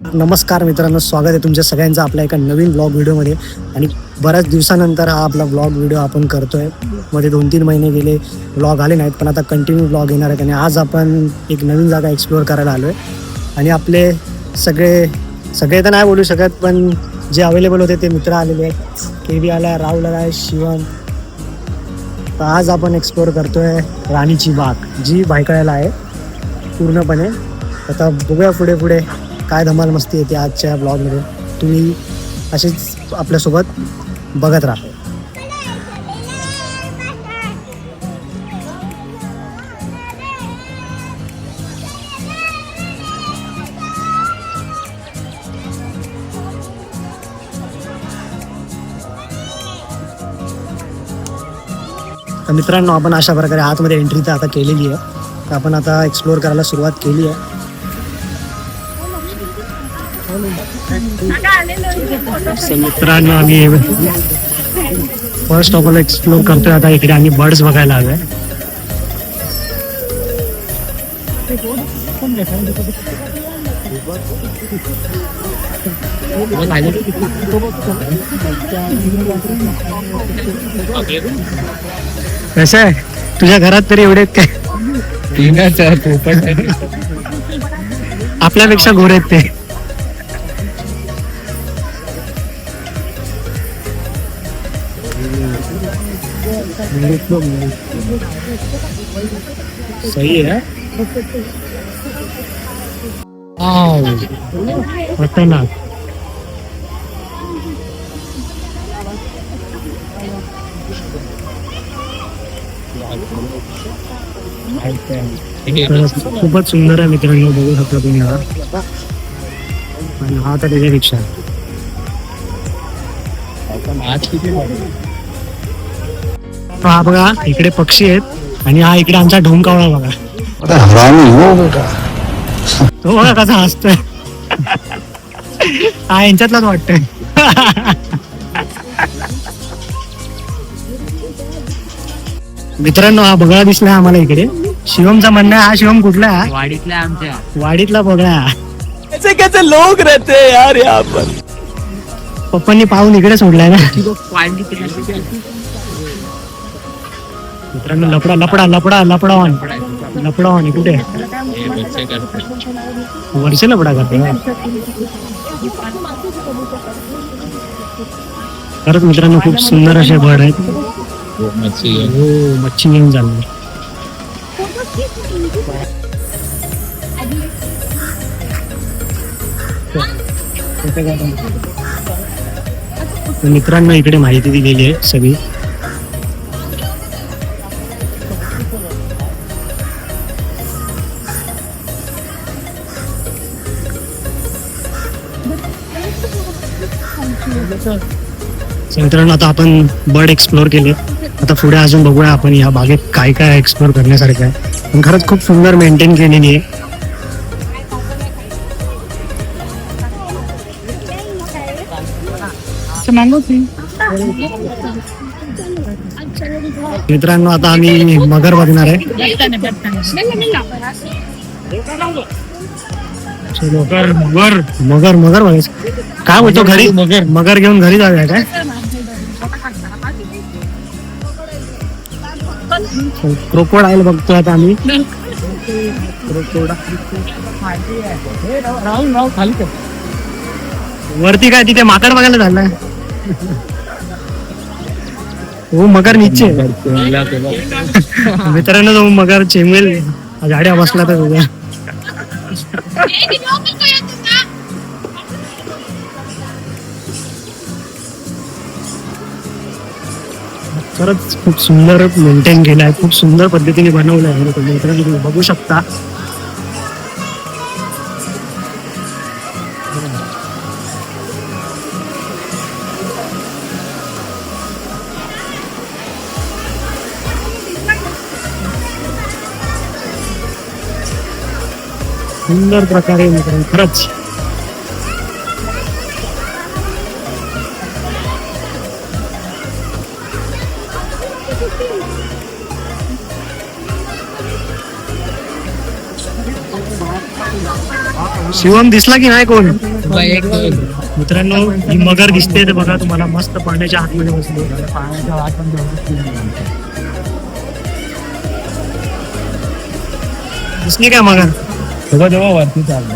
नमस्कार मित्रांनो, स्वागत आहे तुमच्या सगळ्यांचं आपल्या एका नवीन ब्लॉग व्हिडिओमध्ये. आणि बऱ्याच दिवसानंतर हा आपला ब्लॉग व्हिडिओ आपण करतोय. मध्ये 2-3 महिने गेले ब्लॉग आले नाहीत, पण आता कंटिन्यू ब्लॉग येणार आहेत. आणि आज आपण एक नवीन जागा एक्सप्लोअर करायला आलो आहे. आणि आपले सगळे तर नाही बोलू शकत, पण जे अवेलेबल होते ते मित्र आलेले आहेत. केबी आला, राहुल आला, शिवम. तर आज आपण एक्सप्लोअर करतोय राणीची बाग, जी भायखळ्याला आहे पूर्णपणे. आता बघूया पुढे पुढे काय धमाल मस्ती येते आजच्या ब्लॉगमध्ये. तुम्ही असेच आपल्यासोबत बघत राहा. तर मित्रांनो, आपण अशा प्रकारे आतमध्ये एंट्री तर आता केलेली आहे. तर आपण आता एक्सप्लोअर करायला सुरुवात केली आहे. मित्रांनो, आम्ही फर्स्ट ऑफ ऑल एक्सप्लोर करतोय आता. इकडे आम्ही बर्ड्स बघायला आलोय. कसं आहे, तुझ्या घरात तरी एवढे काय? आपल्यापेक्षा गोरे आहेत ते. सही है. खतरनाक. खूपच सुंदर आहे मित्रांनो, बघू शकता तुम्ही. हा तर त्याच्या रिक्षा. हा बघा, इकडे पक्षी आहेत. आणि हा इकडे आमचा ढोंकावळा बघा. तो बघा कसा हसतोय. हा यांच्यातलाच वाटतंय. मित्रांनो, हा बघा दिसला आम्हाला इकडे. शिवमचा म्हणणं आहे, हा शिवम कुठला आहे? वाडीतला आमच्या वाडीतला बघा. कैसे कैसे लोग रहते हैं यार यहाँ पर. पप्पांनी पाहून इकडे सोडलाय ना. मित्रांनो, लपडावान कुठे वर्ष लपडा करते. खरंच मित्रांनो, खूप सुंदर असे बर्ड आहेत. हो, मच्छी घेऊन चाललो. मित्रांनो, इकडे माहिती दिलेली आहे सगळी. मित्रांनो, आता आपण बर्ड एक्सप्लोअर केले. आता पुढे अजून बघूया आपण या बागेत काय काय एक्सप्लोअर करण्यासारखं आहे. पण खरंच खूप सुंदर मेंटेन केलेली आहे. मित्रांनो, आता आम्ही मगर बघणार आहे. मगर बघायचं. काय बोलतो, घरी मगर घेऊन घरी जाऊया काय? क्रोकोडाईल बघतोय आता आम्ही. वरती काय तिथे माकड बघायला झालंय. हो, मगर नीचे. मित्रांनो, तो मगर चेमेल गाड्या बसला तर बघूया. खरंच खूप सुंदर मेंटेन केलं आहे. खूप सुंदर पद्धतीने बनवलं आहे. मित्रांनो, तुम्ही बघू शकता. सुंदर प्रकारे मित्रांनो, खरंच शिवम दिसला की नाही कोण? एक मित्रांनो ही मगर दिसते ते बघा तुम्हाला, मस्त पाण्याच्या आतमध्ये बसले. दिसली काय मगर? वरती चाललं.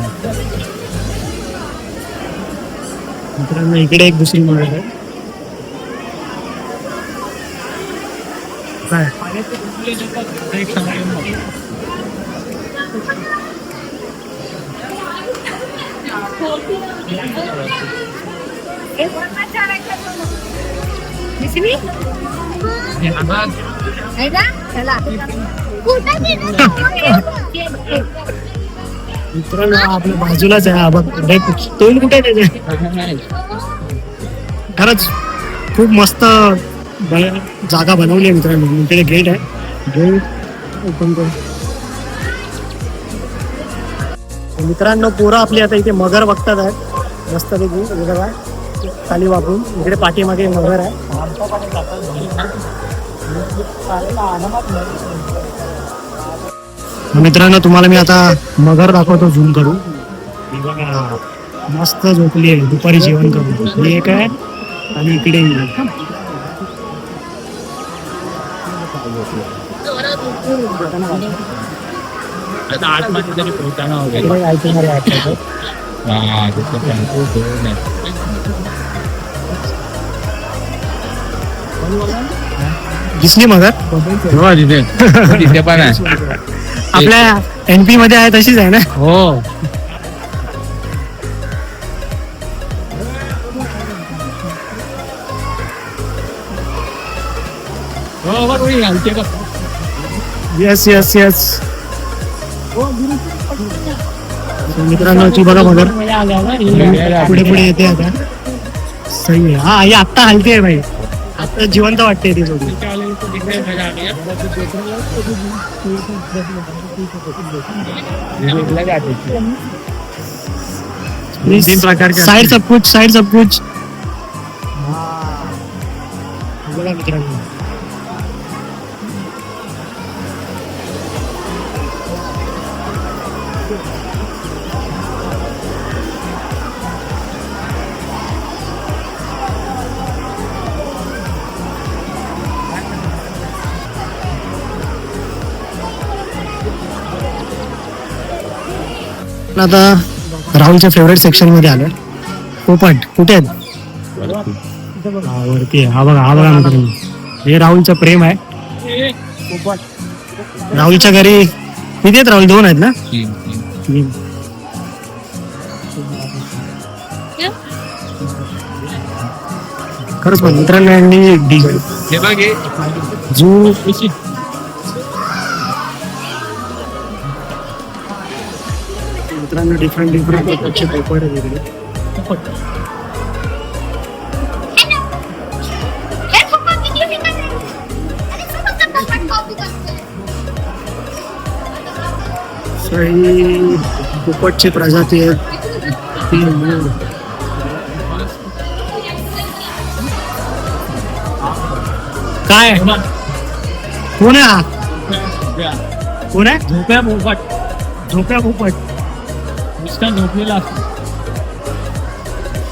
मित्रांनो इकडे एक दुसरी मगर आहे. काय मित्रांनो आपल्या बाजूलाच आहे. तोंड कुठे आहे त्याचे? खरंच खूप मस्त जागा बनवली आहे मित्रांनो. इकडे गेट आहे, गेट ओपन करू. मित्रांनो पोरं आपली आता इथे मगर बघतात आहेत मस्त पैकी. बघा खाली वापरून इकडे पाठीमागे मगर आहे. मित्रांनो तुम्हाला मी आता मगर दाखवतो झूम करून. बघा मस्त झोपली आहे दुपारी जेवण करून. ही एक आहे आणि इकडे आतमध्ये तरी पोहताना वगैरे दिसली मगर? तिथे पण आहे. आपल्या एनपी मध्ये आहे तशीच आहे ना? हो येस येस येस. मित्रांनो ती बघा मगर पुढे पुढे येते आता. सही आहे. हा ही आत्ता हलते भाई, आता जिवंत वाटते ती थोडी. साइड सब कुछ, साइड सब कुछ. बघा मित्रांनो आता राहुलच्या फेवरेट सेक्शन मध्ये आलोय. पोपट कुठे आहेत? हा वरती आहे. हा बघा मित्रांनो, हे राहुलचं प्रेम आहे. राहुलच्या घरी किती आहेत राहुल? 2 आहेत ना? 3. खरंच पण मित्रांनो यांनी झू मित्रांनो डिफरंट प्रकारचे पोपट आहेत इकडे. ही पोपटची प्रजाती आहेत. काय कोण आहे हा? कोण आहे? झोप्या पोपट. झोप्या पोपट नुसता झोपलेला असतो.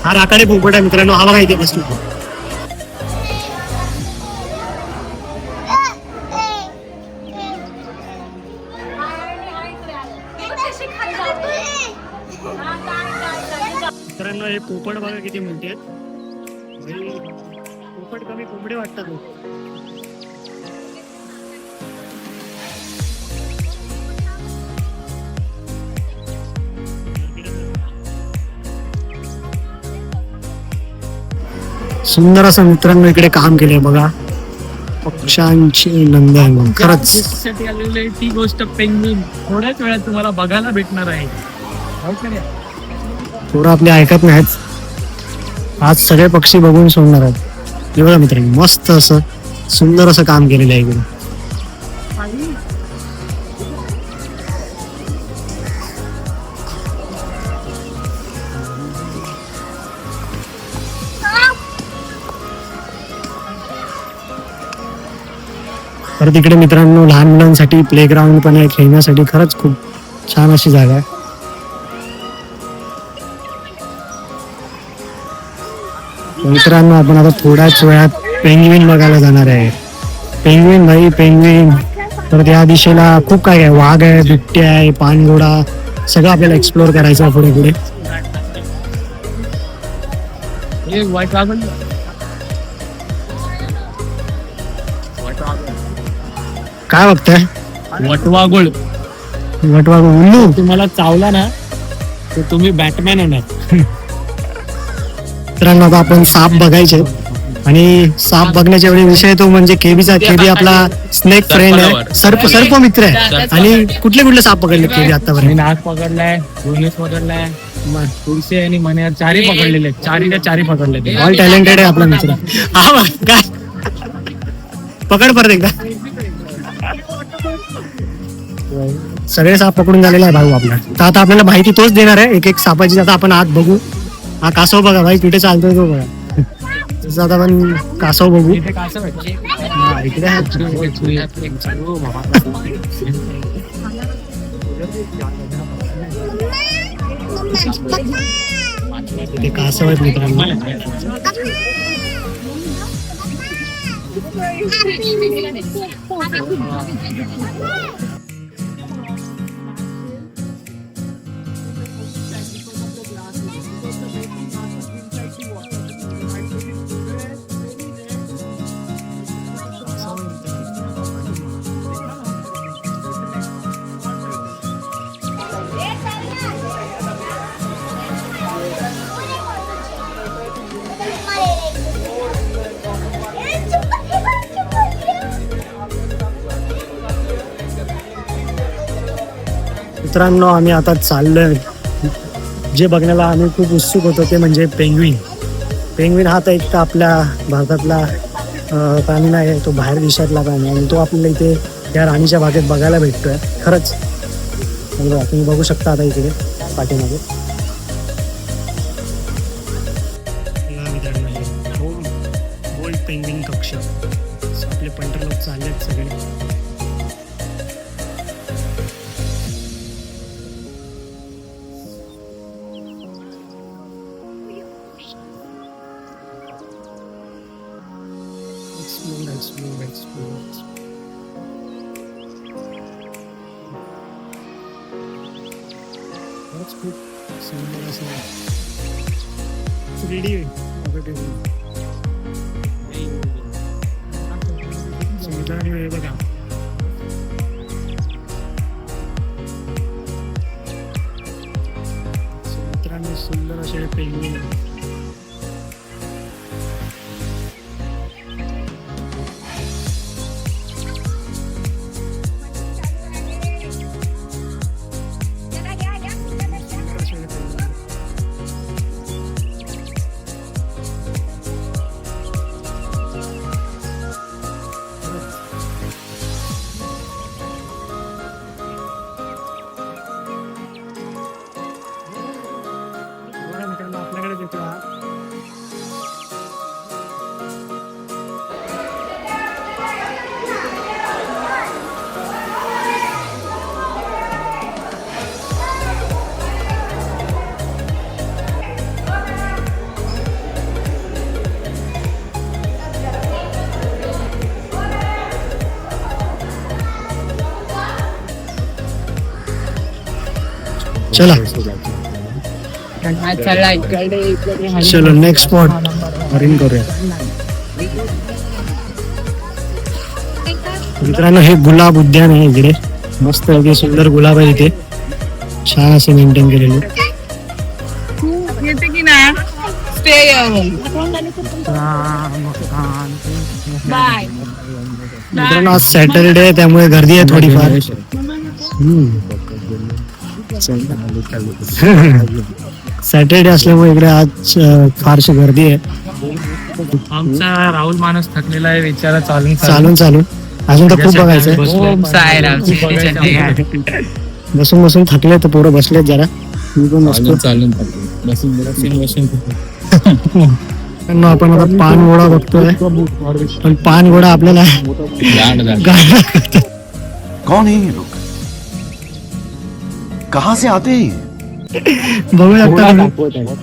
हा राखाडी पोपट आहे मित्रांनो. हा बघा इथे बसतो. मित्रांनो हे पोपट बघा किती मोठे आहेत. पोपट कमी कोंबडे वाटतात. सुंदर असं मित्रांनो इकडे काम केलंय बघा. पक्ष्यांची नंदन खरंच. ती गोष्ट पेंग्विन थोड्याच वेळात तुम्हाला बघायला भेटणार आहे. पोरं आपले ऐकत नाहीत. आज सगळे पक्षी बघून सोडणार आहेत. हे बघा मित्रांनो मस्त असं सुंदर असं काम केलेलं आहे इकडे. तर तिकडे मित्रांनो लहान मुलांसाठी प्ले ग्राउंड पण आहे, खेळण्यासाठी खरंच खूप छान अशी जागा आहे. मित्रांनो आपण आता थोड्याच वेळात पेंग्विन बघायला जाणार आहे. पेंग्विन भाई पेंग्विन. तर त्या दिशेला खूप काय आहे, वाघ आहे, बिबटे आहे, पाणघोडा, सगळं आपल्याला एक्सप्लोर करायचं आहे पुढे पुढे. हे व्हाईट वागण काय बघताय? वटवाघूळ. वटवाघ उल्लू. तुम्हाला चावला ना तर तुम्ही बॅटमॅन होणार. मित्रांनो आता आपण साप बघायचे आणि साप बघण्याच्या वेळी विषय तो म्हणजे केबी आपला स्नेक फ्रेंड आहे, सर्प मित्र आहे. आणि कुठले कुठले साप पकडले केबी मी आतापर्यंत? नाग पकडलाय, धोनीस पकडलाय, तुळशी आणि मण्यार चारी पकडलेले, चारी पकडले. ऑल टॅलेंटेड आहे आपला मित्र. हा बघ, काय पकड परत एकदा. सगळे साप पकडून झालेला आहे भाऊ आपला. तर आता आपल्याला माहिती तोच देणार आहे एक एक सापाची. आता आपण आत बघू. हा कासव बघा भाई कुठे चालतोय तो बघा. तसं आता आपण कासव बघू. इथे कासव आहे. हा, इकडे आहे. इथे कासव आहेत मित्रांनो. मित्रांनो आम्ही आता चाललोय. जे बघण्याला आम्ही खूप उत्सुक होतो ते म्हणजे पेंग्विन. पेंग्विन हा तर एक तर आपल्या भारतातला प्राणी नाही, तो बाहेर देशातला प्राणी आणि तो आपल्याला इथे या राणीच्या बागेत बघायला भेटतोय. खरंच बघा, तुम्ही बघू शकता आता इकडे पाठीमागे. गोल्ड पेंग्विन कक्ष. आपले पंटर लोक चाललेत सगळे. Explore. That's good. It's ready. मित्रांनो हे बघा. मित्रांनो सुंदर असे पेंग्विन. आपल्याकडे देतो हा. चला चलो नेक्स्ट स्पॉट रिंग करूया. मित्रांनो हे गुलाब उद्यान आहे इकडे. मस्त अगदी सुंदर गुलाब आहे इथे. छान असे मेंटेन केलेले. मित्रांनो आज सॅटरडे आहे त्यामुळे गर्दी आहे थोडीफार. सॅटरडे असल्यामुळे इकडे आज फारशी गर्दी आहे. आमचा राहुल माणूस थकलेला आहे, विचारा चालून अजून तर खूप बघायचं. बसून थकले तर पोरं बसलेत जरा. मी पण बसतो. आपण आता पानघोडा बघतोय पण पानघोडा आपल्याला कौन है ये लोग? कहां से आते हैं? बघू शकता तुम्ही.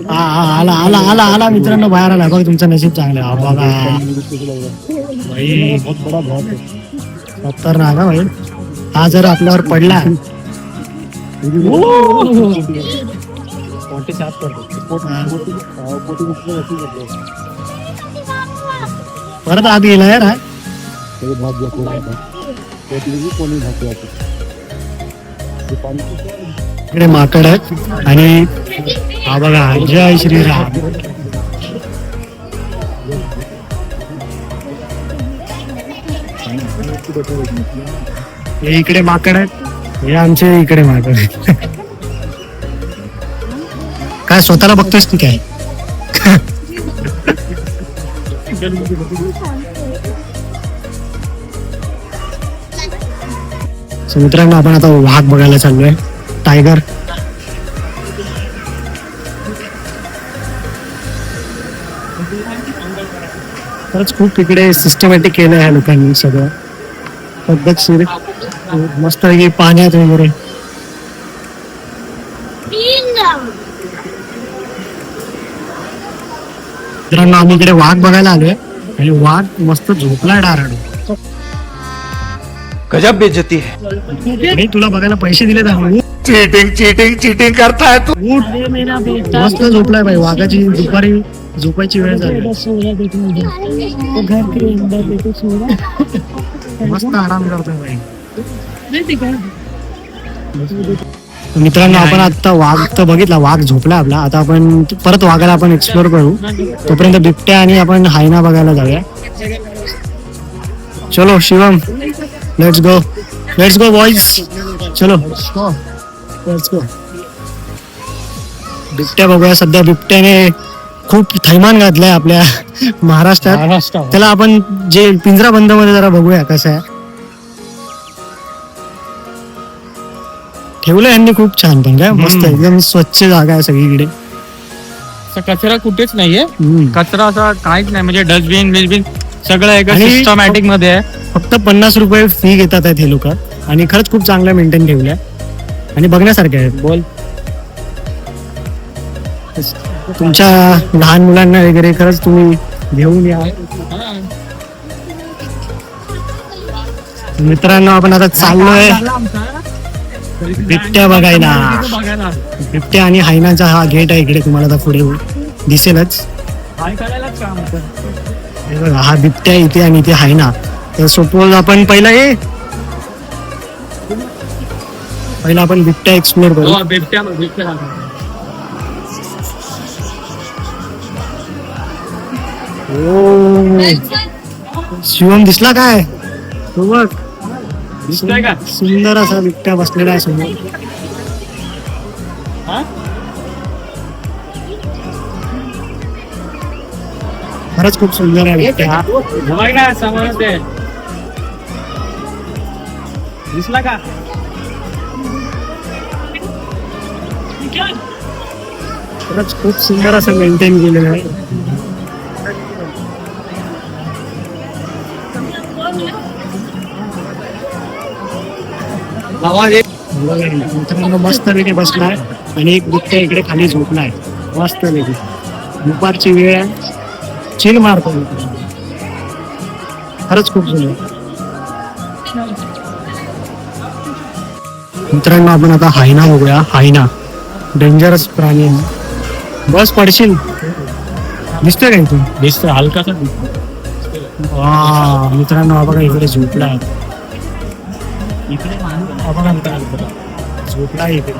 आला आला आला आला मित्रांनो, बाहेर आला बघ. तुमचं नशीब चांगलं आहे. बघा भाई, खतरनाक भाई. हा जर आपल्यावर पडला परत आत गेला यार. हा इकडे माकड आहेत आणि हा बघा, जय श्रीराम. हे इकडे माकड आहेत, हे आमचे इकडे माकड आहेत. काय स्वतःला बघतोयस की काय? So, मित्रांनो आपण आता वाघ बघायला चाललोय. टायगर. खरंच खूप इकडे सिस्टमॅटिक केलं ह्या लोकांनी सगळं पद्धतशीर. मस्त पाण्यात वगैरे. मित्रांनो आम्ही इकडे वाघ बघायला आलोय आणि वाघ मस्त झोपलाय डाराडू. गजब बेइज्जती है. मी तुला बघायला पैसे दिले तर चीटिंग चीटिंग चीटिंग करता है तू. मस्त झोपलाय बाई. वाघाची दुपारी झोपायची वेळ झाली. मस्त आराम करतोय बाई. मित्रांनो आपण आता वाघ तर बघितला, वाघ झोपला आपला. आता आपण परत वाघाला आपण एक्सप्लोर करू. तोपर्यंत बिबट्या आणि आपण हायना बघायला जाऊया. चलो शिवम, लेट्स गो बॉयज. चलो लेट्स गो. बिबट्या बघूया. सध्या बिबट्याने खूप थैमान घातलंय आपल्या महाराष्ट्रात. त्याला आपण जे पिंजरा बंद मध्ये जरा बघूया कसं आहे. ठेवलं यांनी खूप छान, पण काय मस्त एकदम स्वच्छ जागा आहे सगळीकडे. कचरा कुठेच नाहीये. कचरा असा काहीच नाही, म्हणजे डस्टबिन सगळं एका आणि सिस्टमॅटिक मध्ये आहे. फक्त 50 रुपये फी घेतात आहेत हे लोक आणि खरंच खूप चांगलं मेंटेन ठेवलंय आणि बघण्यासारखे आहेत. बोल, तुमच्या लहान मुलांना वगैरे खरंच तुम्ही घेऊन या. मित्रांनो आपण आता चाललोय बिबट्या बघायला. बिबट्या आणि हायनाचा हा गेट आहे इकडे, तुम्हाला आता पुढे दिसेलच. हे बघा, हा बिबट्या इथे आणि इथे हायना. तर सपोज आपण पहिला आपण बिबट्या एक्सप्लोर करू. शिवम दिसला काय? तो बघ, दिसतोय का? सुंदर असा बिबट्या बसलेला आहे समोर. खरंच खूप सुंदर आहे बिबट्या. दिसला का? खरंच खूप सुंदर असं मेंटेन केलेलं आहे. मित्रांनो मस्त पैकी बसलाय आणि एक बिबट्या इकडे खाली झोपलाय मस्त पैकी. दुपारची वेळ आहे, चिल मारतो. खरंच खूप सुंदर. मित्रांनो आपण आता हायना बघूया. हायना डेंजरस प्राणी आहे. बस पडशील. दिसतोय का इथून? दिसतोय हलकासा. वा मित्रांनो हा बघा इकडे झोपलाय. झोपला इथे.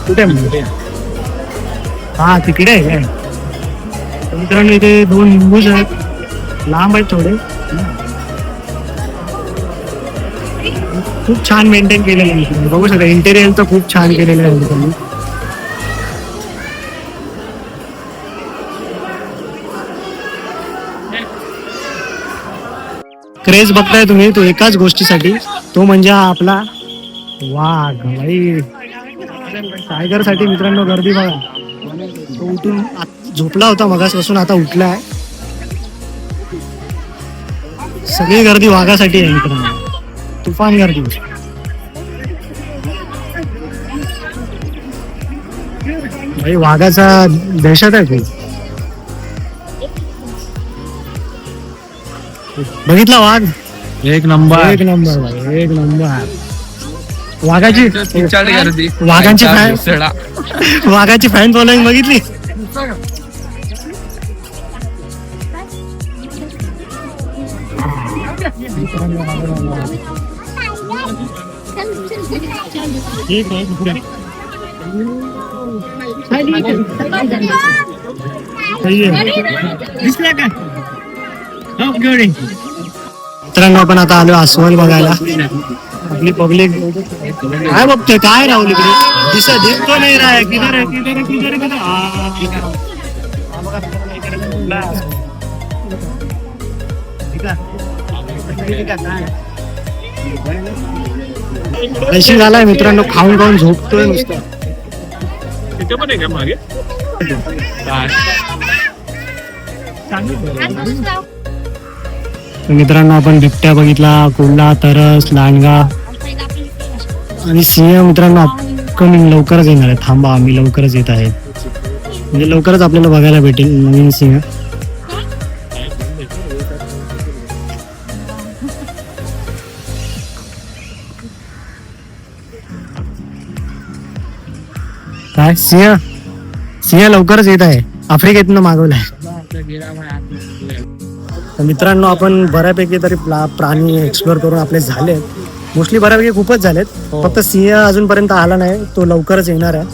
कुठे? हा तिकडे आहे काय? मित्रांनो इथे 2 लिंबूज आहेत, लांब आहेत थोडे. खूप छान मेंटेन केलेलं आहे. बघू शकता इंटेरियर तर खूप छान केलेलं आहे त्यांनी. क्रेज बघताय तुम्ही तो एकाच गोष्टीसाठी, तो म्हणजे हा आपला वाघ. भाई टायगर साठी मित्रांनो गर्दी बघा. तो उठून झोपला होता मगासपासून, आता उठलाय. सगळी गर्दी वाघासाठी आहे मित्रांनो, तुफान गर्दी. भाई वाघाचा दहशत आहे खूप. बघितला वाघ, एक नंबर. एक नंबर भाई, एक नंबर. वाघाची गर्दी, वाघांची फॅन, वाघाची फॅन फॉलोईंग बघितली. मित्रांनो आपण आता आलो अस्वल बघायला. आपली पब्लिक काय बघतोय, काय राहुल इकडे दिसतो नाही राय. किधर आहे, किधर आहे, किधर आहे, किधर अशी झालाय मित्रांनो, खाऊन खाऊन झोपतोय नुसतं. मित्रांनो आपण बिबट्या बघितला, कोल्हा, तरस, लांडगा आणि सिंह मित्रांनो अपकमिंग लवकरच येणार आहे. थांबा, आम्ही लवकरच येत आहे, म्हणजे लवकरच आपल्याला बघायला भेटेल नवीन सिंह. काय सिंह, सिंह लवकरच येत आहे, आफ्रिकेतनं मागवलाय. तर मित्रांनो आपण बऱ्यापैकी तरी प्राणी एक्सप्लोर करून आपले झाले, मोस्टली बऱ्यापैकी खूपच झालेत. फक्त सिंह अजूनपर्यंत आला नाही, तो लवकरच येणार आहे.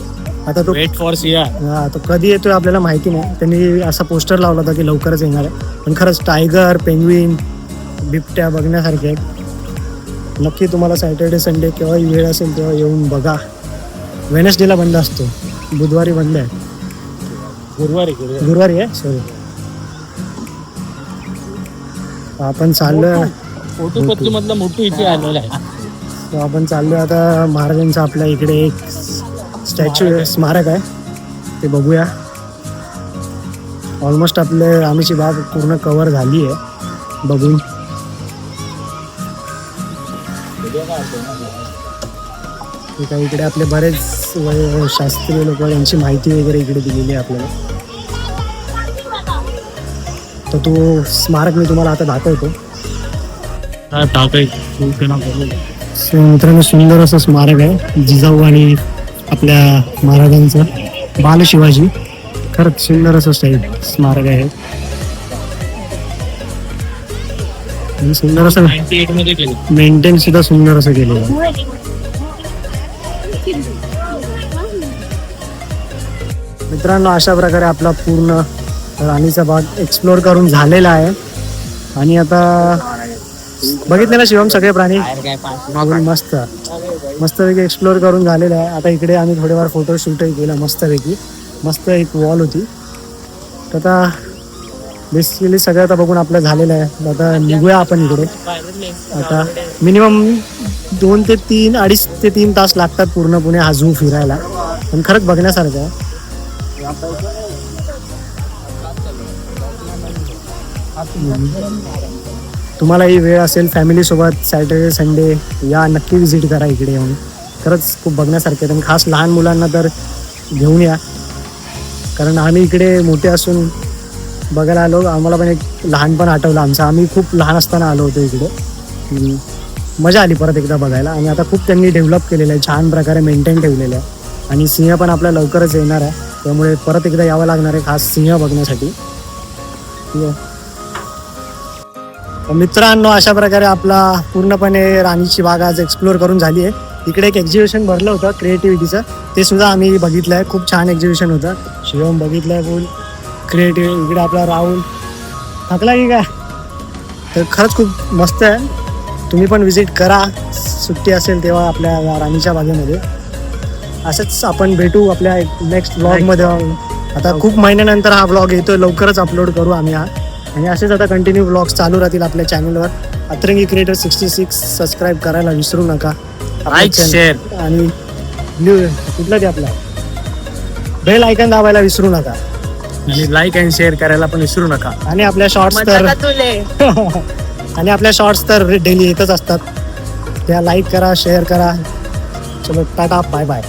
आता तो वेट फॉर सिंह. हा, तो कधी येतोय आपल्याला माहिती नाही. त्यांनी असा पोस्टर लावला होता की लवकरच येणार आहे. पण खरंच टायगर, पेंग्विन, बिबट्या बघण्यासारखे आहेत. नक्की तुम्हाला सॅटर्डे संडे केव्हाही वेळ असेल तेव्हा येऊन बघा. वेनसडेला बंद असतो, बुधवारी बंद आहे. गुरुवारी आहे, सॉरी. आपण चाललोय, फोटो मधलं मोठं इथे आलेलं आहे. तर आपण चाललोय आता महाराजांचं आपल्या इकडे एक स्टॅच्यू स्मारक आहे, ते बघूया. ऑलमोस्ट आपले आम्हीची बाग पूर्ण कव्हर झाली आहे बघून. इकडे आपले बरेच शास्त्रीय लोक, यांची माहिती वगैरे इकडे दिलेली आहे आपल्याला. तर तो स्मारक मी तुम्हाला आता दाखवतो. मित्रांनो सुंदर असं स्मारक आहे, जिजाऊ आणि आपल्या महाराजांचं, बाल शिवाजी. खरंच सुंदर असं स्मारक आहे. आणि सुंदर असं 98 मध्ये केलं. मेंटेन सुद्धा सुंदर असं केलेलं आहे. मित्रांनो अशा प्रकारे आपला पूर्ण राणीचा भाग एक्सप्लोर करून झालेला आहे. आणि आता बघितले ना शिवम, सगळे प्राणी मस्त मस्तपैकी एक्सप्लोर करून झालेलं आहे. आता इकडे आम्ही थोडेफार फोटो शूटही केला मस्तपैकी. मस्त एक वॉल होती. तर आता बेसिकली सगळं आता बघून आपलं झालेलं आहे. आता निघूया आपण इकडे. आता मिनिमम 2 ते 3, 2.5 ते 3 तास लागतात पूर्णपणे हा झू फिरायला, पण खरंच बघण्यासारखं आहे. तुम्हालाही वेळ असेल फॅमिलीसोबत सॅटर्डे संडे या, नक्की विजिट करा इकडे येऊन. खरंच खूप बघण्यासारखे. आणि खास लहान मुलांना तर घेऊन या, कारण आम्ही इकडे मोठे असून बघायला आलो. आम्हाला पण एक लहानपण आठवलं आमचं. आम्ही खूप लहान असताना आलो होतो इकडे. मजा आली परत एकदा बघायला. आणि आता खूप त्यांनी डेव्हलप केलेलं आहे, छान प्रकारे मेंटेन ठेवलेलं आहे. आणि सिंह पण आपल्या लवकरच येणार आहे, त्यामुळे परत एकदा यावं लागणार आहे खास सिंह बघण्यासाठी. ठीक आहे मित्रांनो, अशा प्रकारे आपला पूर्णपणे राणीची बाग आज एक्सप्लोर करून झाली आहे. इकडे एक एक्झिबिशन भरलं होतं क्रिएटिव्हिटीचं, ते सुद्धा आम्ही बघितलं आहे. खूप छान एक्झिबिशन होतं. शिवम बघितलं आहे फुल क्रिएटिव्ह. इकडे आपला राहुल थकला की काय, तर खरंच खूप मस्त आहे. तुम्ही पण विजिट करा, सुट्टी असेल तेव्हा आपल्या राणीच्या बागेमध्ये. असंच आपण भेटू आपल्या नेक्स्ट व्लॉगमध्ये. आता खूप महिन्यानंतर हा व्लॉग येतो, लवकरच अपलोड करू आम्ही हा. आणि असेच आता कंटिन्यू व्लॉग्स चालू राहतील आपल्या चॅनलवर. अतरंगी क्रिएटर 66 सबस्क्राईब करायला विसरू नका. लाईक, शेअर आणि कुठला ते आपला बेल आयकॉन दाबायला विसरू नका. आणि लाईक अँड शेअर करायला पण विसरू नका. आणि आपल्या शॉर्ट्स तर आणि आपल्या शॉर्ट्स तर डेली येतच असतात. त्या लाईक करा, शेअर करा. चलो टाटा, बाय बाय.